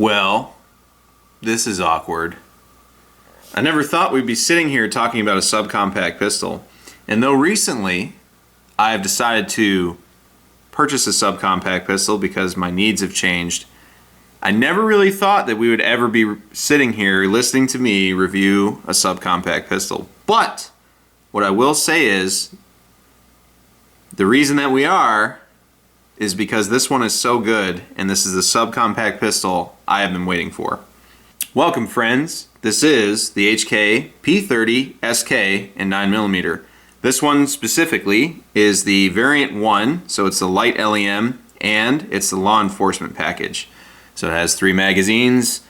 Well, this is awkward. I never thought we'd be sitting here talking about a subcompact pistol. And though recently I've decided to purchase a subcompact pistol because my needs have changed, I never really thought that we would ever be sitting here listening to me review a subcompact pistol. But what I will say is the reason that we are is because this one is so good, and this is the subcompact pistol I have been waiting for. Welcome, friends. This is the HK P30sk in 9mm. This one specifically is the variant 1, so it's the light LEM, and it's the law enforcement package. So it has 3 magazines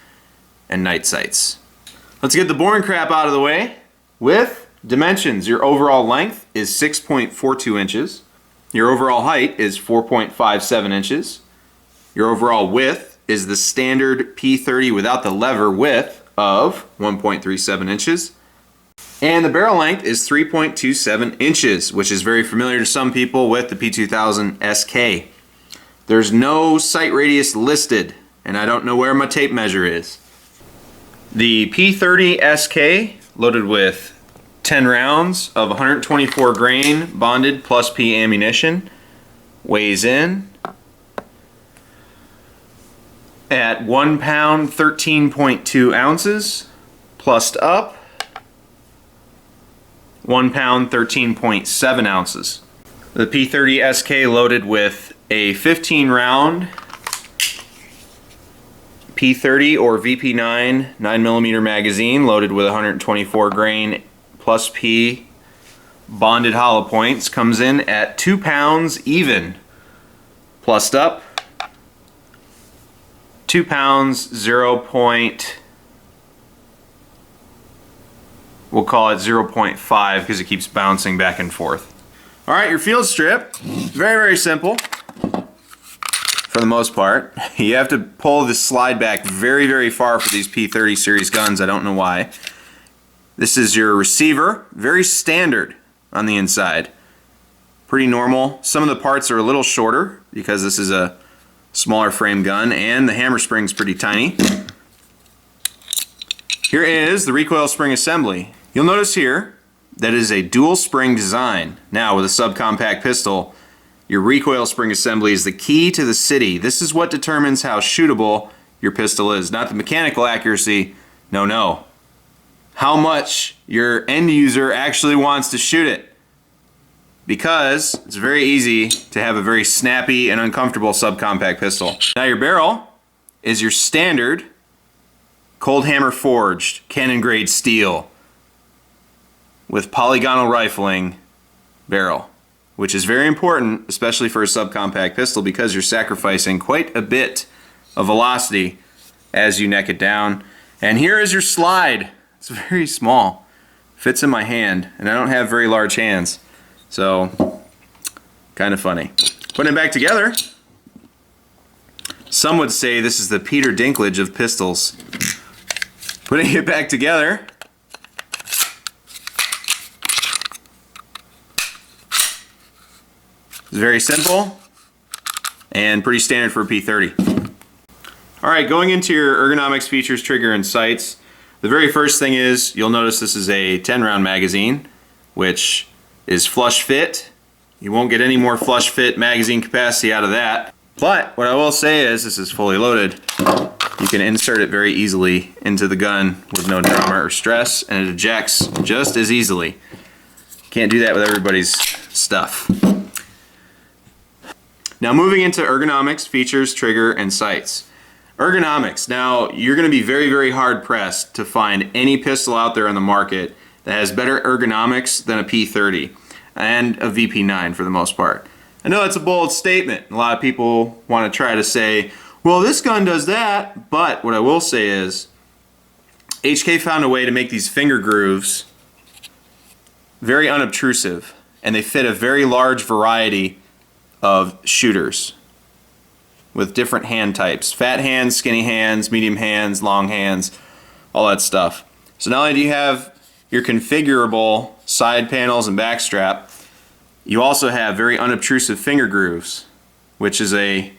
and night sights. Let's get the boring crap out of the way with dimensions. Your overall length is 6.42 inches. Your overall height is 4.57 inches. Your overall width is the standard P30 without the lever width of 1.37 inches. And the barrel length is 3.27 inches, which is very familiar to some people with the P30sk. There's no sight radius listed, and I don't know where my tape measure is. The P30sk, loaded with 10 rounds of 124 grain bonded plus P ammunition, weighs in at 1 pound 13.2 ounces, plussed up 1 pound 13.7 ounces. The P30sk loaded with a 15 round P30 or VP9 9mm magazine loaded with 124 grain plus P bonded hollow points, comes in at 2 pounds even, plussed up 2 pounds 0.5, we'll call it 0.5 because it keeps bouncing back and forth. Alright, your field strip, very simple for the most part. You have to pull the slide back very far for these P30 series guns. I don't know why. This is your receiver, very standard on the inside. Pretty normal. Some of the parts are a little shorter because this is a smaller frame gun, and the hammer spring's pretty tiny. Here is the recoil spring assembly. You'll notice here that it is a dual spring design. Now with a subcompact pistol, your recoil spring assembly is the key to the city. This is what determines how shootable your pistol is, not the mechanical accuracy. No. How much your end user actually wants to shoot it. Because it's very easy to have a very snappy and uncomfortable subcompact pistol. Now your barrel is your standard cold hammer forged cannon grade steel with polygonal rifling barrel, which is very important, especially for a subcompact pistol, because you're sacrificing quite a bit of velocity as you neck it down. And here is your slide. It's very small, fits in my hand, and I don't have very large hands, so kind of funny. Putting it back together, some would say this is the Peter Dinklage of pistols. Putting it back together, it's very simple and pretty standard for a P30. Alright, going into your ergonomics, features, trigger, and sights. The very first thing is, you'll notice this is a 10 round magazine, which is flush fit. You won't get any more flush fit magazine capacity out of that. But what I will say is, this is fully loaded. You can insert it very easily into the gun with no drama or stress, and it ejects just as easily. Can't do that with everybody's stuff. Now moving into ergonomics, features, trigger, and sights. Ergonomics. Now, you're going to be very hard pressed to find any pistol out there on the market that has better ergonomics than a P30 and a VP9 for the most part. I know that's a bold statement. A lot of people want to try to say, well, this gun does that, but what I will say is HK found a way to make these finger grooves very unobtrusive, and they fit a very large variety of shooters with different hand types. Fat hands, skinny hands, medium hands, long hands, all that stuff. So not only do you have your configurable side panels and back strap, you also have very unobtrusive finger grooves, which is a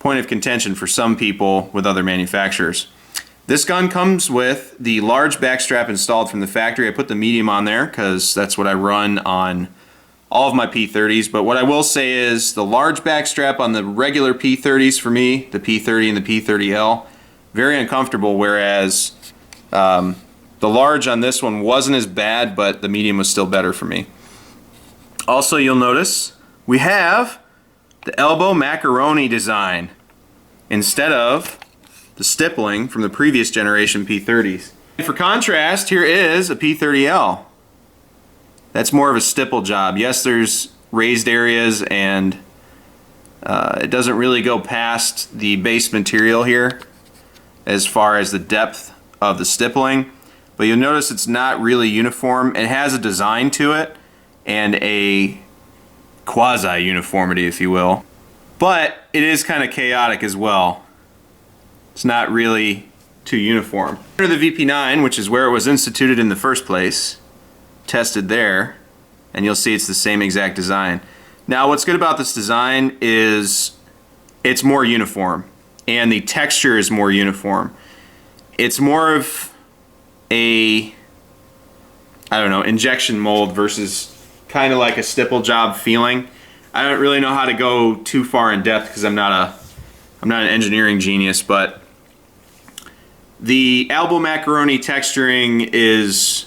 point of contention for some people with other manufacturers. This gun comes with the large backstrap installed from the factory. I put the medium on there because that's what I run on all of my P30s, but what I will say is the large backstrap on the regular P30s for me, the P30 and the P30L, very uncomfortable, whereas the large on this one wasn't as bad, but the medium was still better for me. Also, you'll notice we have the elbow macaroni design instead of the stippling from the previous generation P30s. For contrast, here is a P30L. That's more of a stipple job. Yes, there's raised areas and it doesn't really go past the base material here as far as the depth of the stippling, but you'll notice it's not really uniform. It has a design to it and a quasi-uniformity, if you will, but it is kind of chaotic as well. It's not really too uniform. Under the VP9, which is where it was instituted in the first place, tested there, and you'll see it's the same exact design. Now what's good about this design is it's more uniform and the texture is more uniform. It's more of a, I don't know, injection mold versus kind of like a stipple job feeling. I don't really know how to go too far in depth because I'm not an engineering genius, but the elbow macaroni texturing is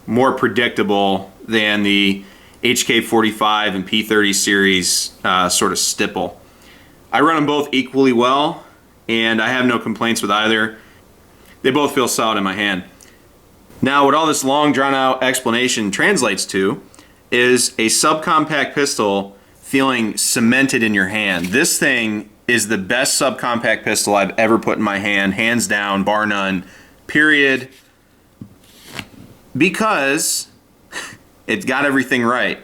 more predictable than the HK45 and P30 series sort of stipple. I run them both equally well and I have no complaints with either. They both feel solid in my hand. Now what all this long drawn out explanation translates to is a subcompact pistol feeling cemented in your hand. This thing is the best subcompact pistol I've ever put in my hand, hands down, bar none, period. Because it's got everything right.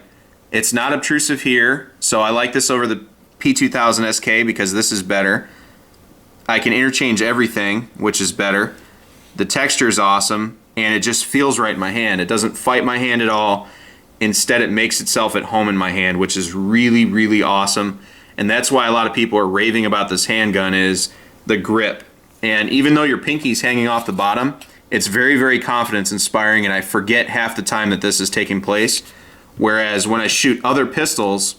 It's not obtrusive here, so I like this over the P30sk because this is better. I can interchange everything, which is better. The texture is awesome, and it just feels right in my hand. It doesn't fight my hand at all. Instead, it makes itself at home in my hand, which is really, really awesome. And that's why a lot of people are raving about this handgun, is the grip. And even though your pinky's hanging off the bottom, it's very, very confidence inspiring, and I forget half the time that this is taking place. Whereas when I shoot other pistols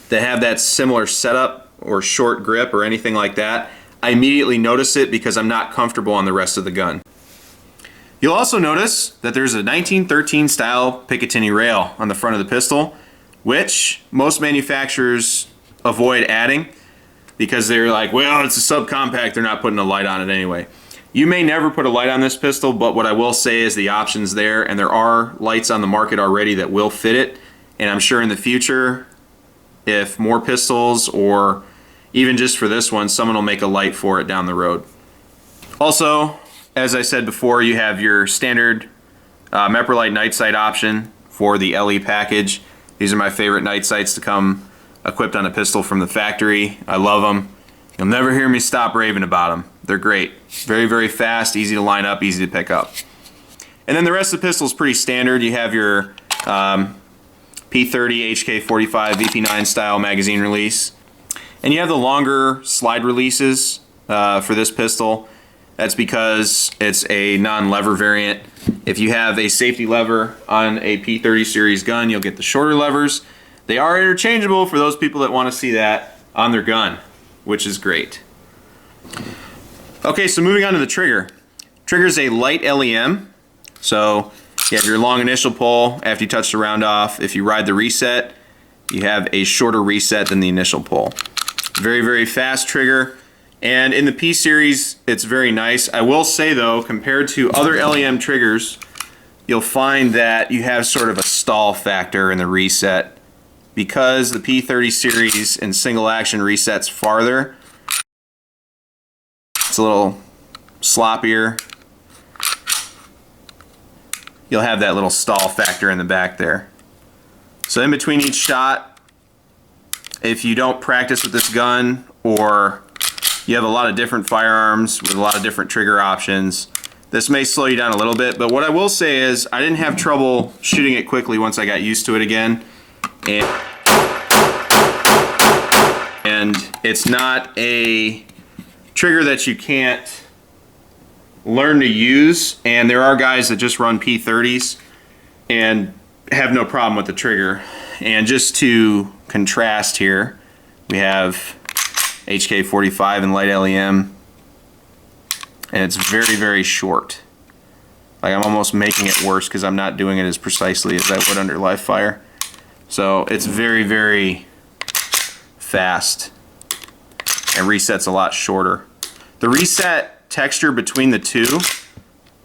that have that similar setup or short grip or anything like that, I immediately notice it because I'm not comfortable on the rest of the gun. You'll also notice that there's a 1913 style Picatinny rail on the front of the pistol, which most manufacturers avoid adding because they're like, well, it's a subcompact, they're not putting a light on it anyway. You may never put a light on this pistol, but what I will say is the option's there, and there are lights on the market already that will fit it, and I'm sure in the future, if more pistols or even just for this one, someone will make a light for it down the road. Also, as I said before, you have your standard Meprolite night sight option for the LE package. These are my favorite night sights to come equipped on a pistol from the factory. I love them. You'll never hear me stop raving about them. They're great. Very, very fast, easy to line up, easy to pick up. And then the rest of the pistol is pretty standard. You have your P30, HK45, VP9 style magazine release. And you have the longer slide releases for this pistol. That's because it's a non-lever variant. If you have a safety lever on a P30 series gun, you'll get the shorter levers. They are interchangeable for those people that want to see that on their gun, which is great. Okay, so moving on to the trigger. Trigger's a light LEM, so you have your long initial pull after you touch the round off. If you ride the reset, you have a shorter reset than the initial pull. Very, very fast trigger. And in the P series, it's very nice. I will say though, compared to other LEM triggers, you'll find that you have sort of a stall factor in the reset. Because the P30 series in single action resets farther, it's a little sloppier. You'll have that little stall factor in the back there. So in between each shot, if you don't practice with this gun, or you have a lot of different firearms with a lot of different trigger options, this may slow you down a little bit. But what I will say is I didn't have trouble shooting it quickly once I got used to it again. And it's not a trigger that you can't learn to use, and there are guys that just run P30s and have no problem with the trigger. And just to contrast here, we have HK45 and light LEM, and it's very, very short. Like, I'm almost making it worse because I'm not doing it as precisely as I would under live fire. So it's very, very fast and resets a lot shorter. The reset texture between the two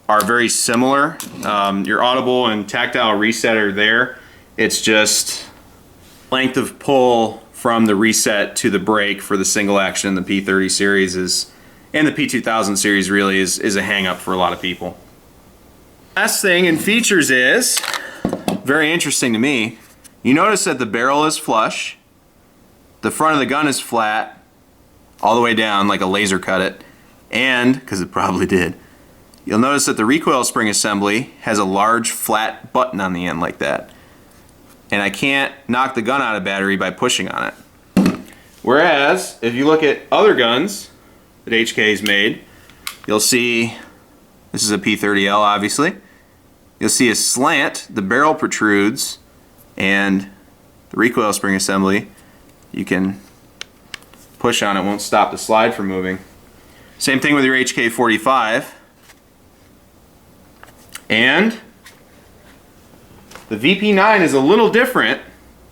are very similar. Your audible and tactile reset are there. It's just length of pull from the reset to the brake for the single action. The P30 series is, and the P2000 series really is a hang up for a lot of people. Last thing in features is, very interesting to me, you notice that the barrel is flush, the front of the gun is flat, all the way down like a laser cut it, and, because it probably did, you'll notice that the recoil spring assembly has a large flat button on the end like that. And I can't knock the gun out of battery by pushing on it. Whereas, if you look at other guns that HK's made, you'll see, this is a P30L obviously, you'll see a slant, the barrel protrudes, and the recoil spring assembly, you can push on it, won't stop the slide from moving. Same thing with your HK45. And the VP9 is a little different,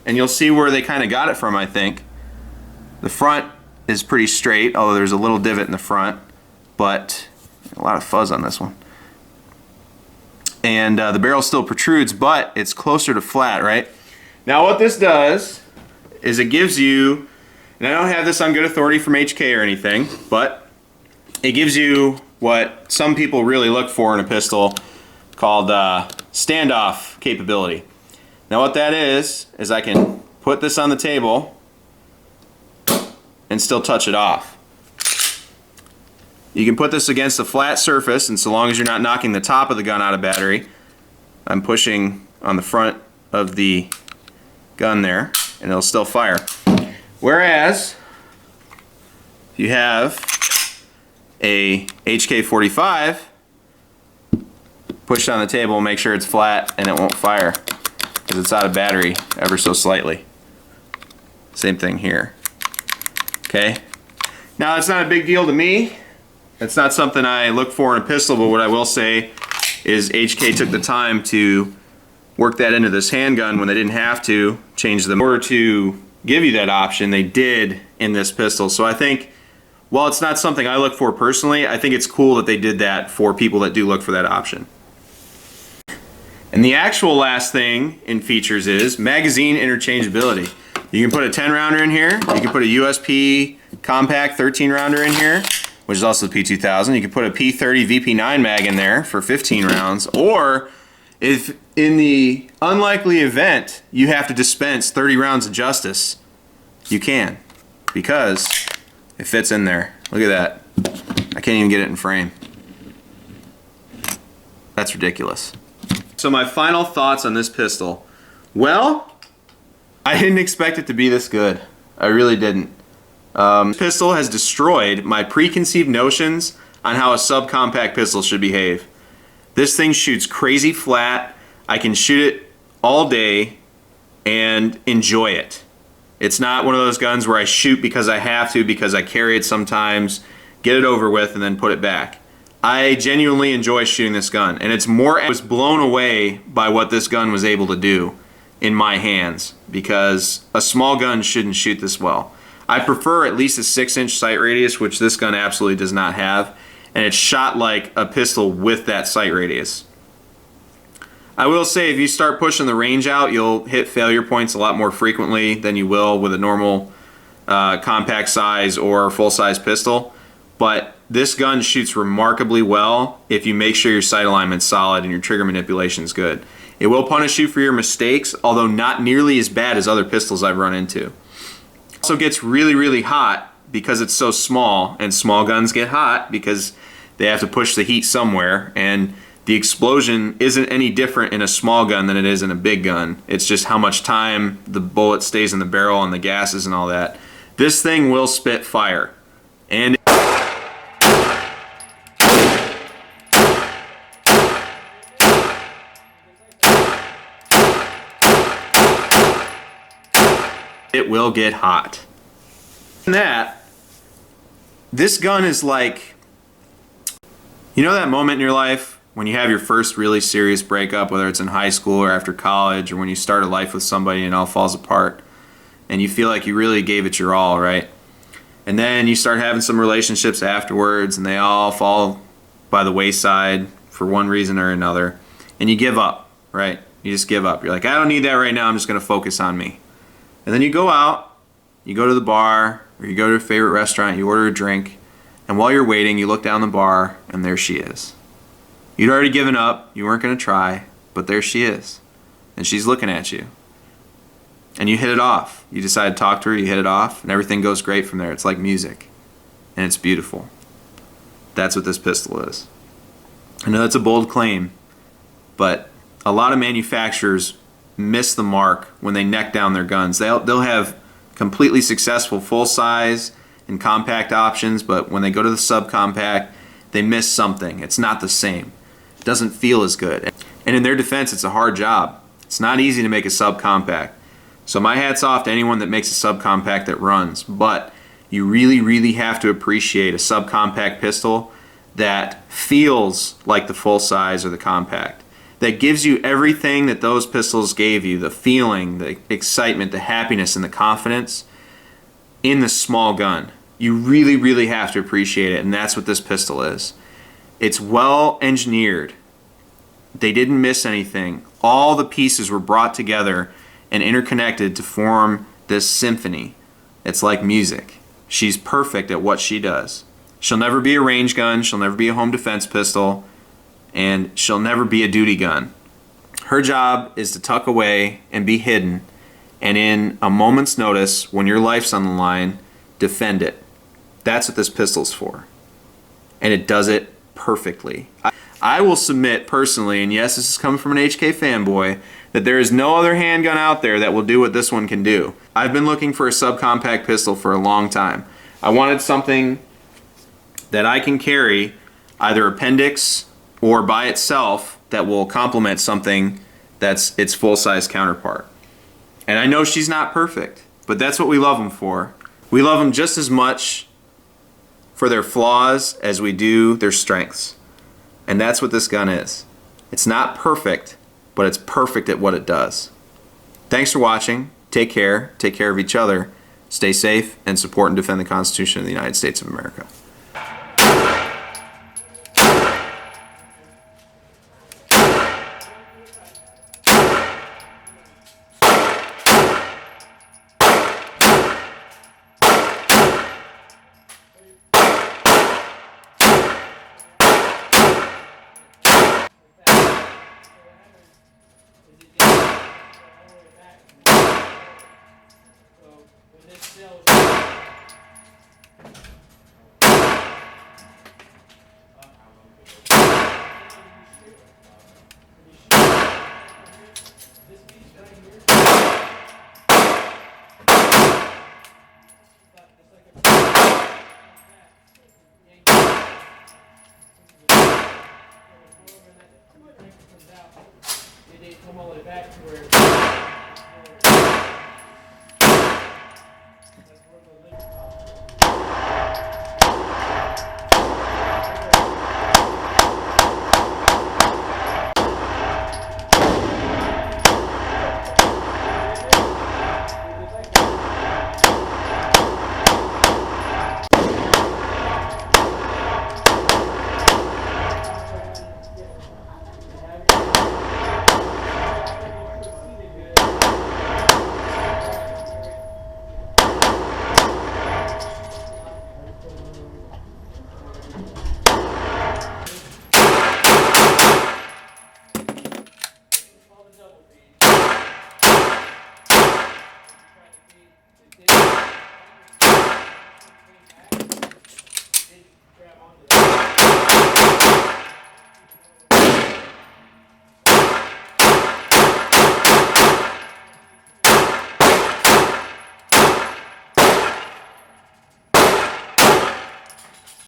and you'll see where they kind of got it from, I think. The front is pretty straight, although there's a little divot in the front, but a lot of fuzz on this one. And the barrel still protrudes, but it's closer to flat, right? Now what this does is it gives you, and I don't have this on good authority from HK or anything, but it gives you what some people really look for in a pistol called standoff capability. Now what that is I can put this on the table and still touch it off. You can put this against a flat surface, and so long as you're not knocking the top of the gun out of battery, I'm pushing on the front of the gun there, and it'll still fire. Whereas, if you have a HK45, push it on the table, make sure it's flat, and it won't fire because it's out of battery ever so slightly. Same thing here. Okay? Now, it's not a big deal to me. It's not something I look for in a pistol, but what I will say is HK took the time to work that into this handgun when they didn't have to change them. In order to give you that option, they did in this pistol. So I think, while it's not something I look for personally, I think it's cool that they did that for people that do look for that option. And the actual last thing in features is magazine interchangeability. You can put a 10 rounder in here, you can put a USP compact 13 rounder in here, which is also the P2000. You can put a P30 VP9 mag in there for 15 rounds, or if in the unlikely event you have to dispense 30 rounds of Justice, you can, because it fits in there. Look at that. I can't even get it in frame. That's ridiculous. So my final thoughts on this pistol. Well, I didn't expect it to be this good. I really didn't. This pistol has destroyed my preconceived notions on how a subcompact pistol should behave. This thing shoots crazy flat. I can shoot it all day and enjoy it. It's not one of those guns where I shoot because I have to, because I carry it sometimes, get it over with, and then put it back. I genuinely enjoy shooting this gun, and I was blown away by what this gun was able to do in my hands, because a small gun shouldn't shoot this well. I prefer at least a 6-inch sight radius, which this gun absolutely does not have, and it's shot like a pistol with that sight radius. I will say, if you start pushing the range out, you'll hit failure points a lot more frequently than you will with a normal compact size or full-size pistol. But this gun shoots remarkably well if you make sure your sight alignment's solid and your trigger manipulation is good. It will punish you for your mistakes, although not nearly as bad as other pistols I've run into. It also gets really, really hot because it's so small, and small guns get hot because they have to push the heat somewhere, and the explosion isn't any different in a small gun than it is in a big gun. It's just how much time the bullet stays in the barrel and the gases and all that This thing will spit fire. And it will get hot. And this gun is like, you know that moment in your life when you have your first really serious breakup, whether it's in high school or after college, or when you start a life with somebody and it all falls apart, and you feel like you really gave it your all, right? And then you start having some relationships afterwards and they all fall by the wayside for one reason or another, and you give up, right? You just give up. You're like, I don't need that right now, I'm just going to focus on me. And then you go out, you go to the bar, or you go to a favorite restaurant, you order a drink, and while you're waiting, you look down the bar, and there she is. You'd already given up, you weren't going to try, but there she is. And she's looking at you. And you hit it off. You decide to talk to her, you hit it off, and everything goes great from there. It's like music. And it's beautiful. That's what this pistol is. I know that's a bold claim, but a lot of manufacturers miss the mark when they neck down their guns. They'll have completely successful full-size and compact options, but when they go to the subcompact, they miss something. It's not the same. It doesn't feel as good. And in their defense, it's a hard job. It's not easy to make a subcompact. So my hat's off to anyone that makes a subcompact that runs, but you really, really have to appreciate a subcompact pistol that feels like the full-size or the compact, that gives you everything that those pistols gave you, the feeling, the excitement, the happiness, and the confidence in the small gun. You really, really have to appreciate it, and that's what this pistol is. It's well engineered. They didn't miss anything. All the pieces were brought together and interconnected to form this symphony. It's like music. She's perfect at what she does. She'll never be a range gun, she'll never be a home defense pistol, and she'll never be a duty gun. Her job is to tuck away and be hidden, and in a moment's notice, when your life's on the line, defend it. That's what this pistol's for. And it does it perfectly. I will submit personally, and yes, this is coming from an HK fanboy, that there is no other handgun out there that will do what this one can do. I've been looking for a subcompact pistol for a long time. I wanted something that I can carry, either appendix or by itself, that will complement something that's its full-size counterpart. And I know she's not perfect, but that's what we love them for. We love them just as much for their flaws as we do their strengths. And that's what this gun is. It's not perfect, but it's perfect at what it does. Thanks for watching. Take care of each other, stay safe, and support and defend the Constitution of the United States of America. Come all the way back to where